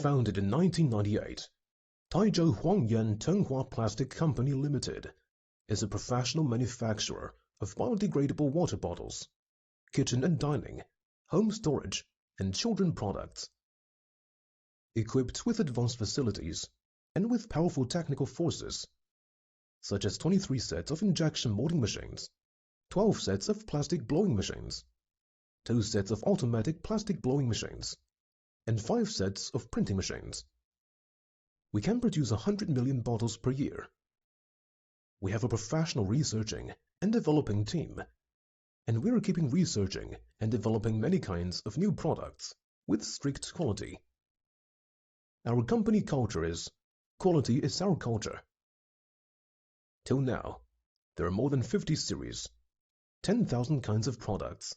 Founded in 1998, Taizhou HuangyanTenghua Plastic Co Limited is a professional manufacturer of biodegradable water bottles, kitchen and dining, home storage, and children products. Equipped with advanced facilities and with powerful technical forces, such as 23 sets of injection molding machines, 12 sets of plastic blowing machines, 2 sets of automatic plastic blowing machines, and 5 sets of printing machines, we can produce 100 million bottles per year. We have a professional researching and developing team, and we are keeping researching and developing many kinds of new products with strict quality. Our company culture is, quality is our culture. Till now, there are more than 50 series, 10,000 kinds of products,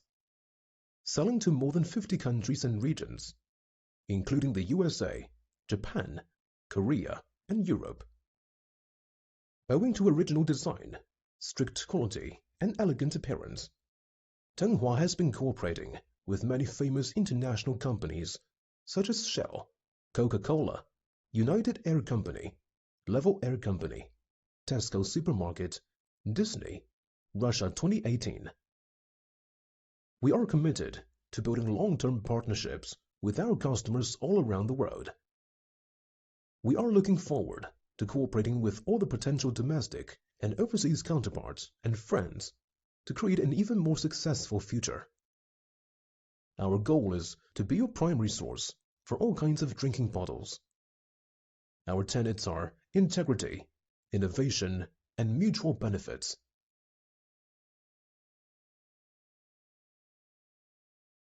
selling to more than 50 countries and regions, including the USA, Japan, Korea, and Europe. Owing to original design, strict quality, and elegant appearance, Tenghua has been cooperating with many famous international companies such as Shell, Coca-Cola, United Air Company, Level Air Company, Tesco Supermarket, Disney, Russia 2018. We are committed to building long-term partnerships with our customers all around the world. We are looking forward to cooperating with all the potential domestic and overseas counterparts and friends to create an even more successful future. Our goal is to be your primary source for all kinds of drinking bottles. Our tenets are integrity, innovation, and mutual benefits.